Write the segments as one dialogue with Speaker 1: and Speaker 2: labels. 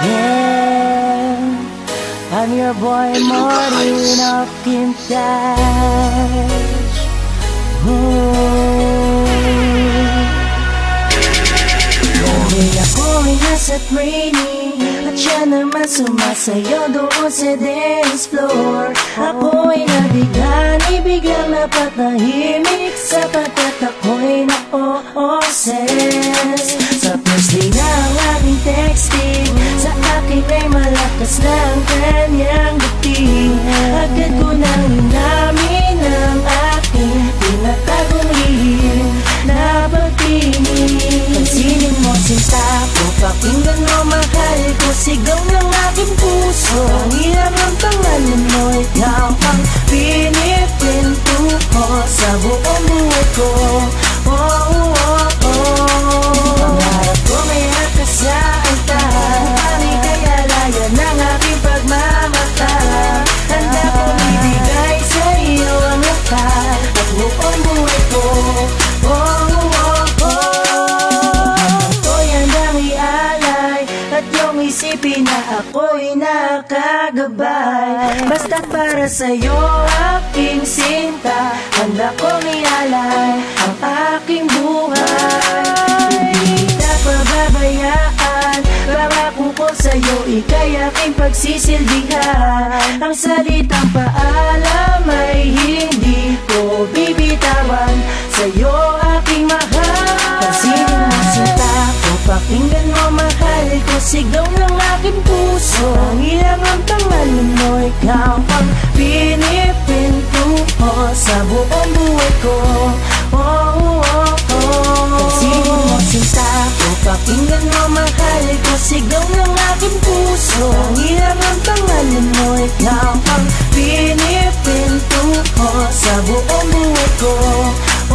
Speaker 1: Yeah, I'm your boy Maureen of Kim Cash. Dahil ako'y nasa training at siya naman sumasayaw doon sa dance floor. Ako'y biglang napatahimik sapagkat ako'y na-obsess. Sa first day na ang aking texting, sa akin ay malakas na ang kanyang dating. Agad ko nang inamin ang aking tinatagong lihim na pagtingin. Pansinin mo sinta ko, pakinggan mo mahal ko, sigaw ng aking puso. Ang ilang ang pangalan mo, ikaw ang pinipinto ko sa buong buhay ko. Oh, oh, oh, oh. Pangarap ko may akasaanta, ang ikayalaya ng aking pagmamata. Handa kong ibigay sa iyo ang lahat at buong buhay ko. Oh, oh, oh. Ako'y handang ialay at iyong isipin na ako'y nakagabay. Basta't para sa'yo aking sinta, handa kong ialay ang aking buhay. Hindi kita pababayaan, pangako ko sa'yo ika'y aking pagsisilbihan. Ang salitang paalam ay hindi ko bibitawan, sa'yo aking mahal. Pansinin mo sinta ko, pakinggan mo mahal ko, sigaw ng aking puso. Ang ilang ang pangalan mo, ikaw ang pinipinto ko sa buong buhay ko. Oh, oh, oh, oh. Pansinin mo sinta ko, pakinggan mo mahal ko, sigaw ng aking puso. Ang ilang ang pangalan mo, ikaw ang pinipinto ko sa buong buhay ko.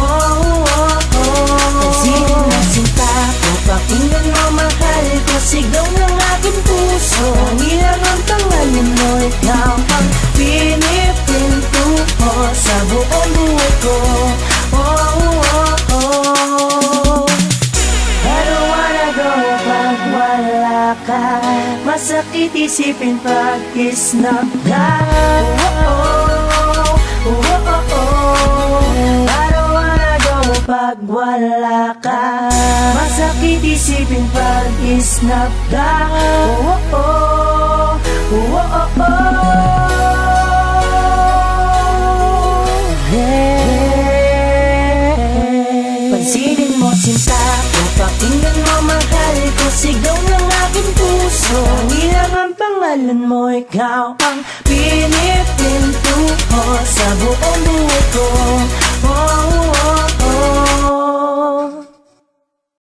Speaker 1: Oh, oh, oh, oh. Pansinin mo sinta ko, pakinggan mo mahal ko, sigaw ng aking puso. Ang ilang ang pangalan mo, ikaw ang pinipinto ko sa buong buhay ko. Oh, oh, oh. I don't wanna go pag wala ka, masakit isipin pag isnap ka. Oh, oh, oh, oh, oh. I don't wanna go pag wala ka, masakit isipin pag isnap ka. Oh, oh, oh, oh, oh. Pansinin mo sinta ko, pakinggan mo mahal ko, sigaw ng aking puso. Ang ilang ang pangalan mo, ikaw ang pinipin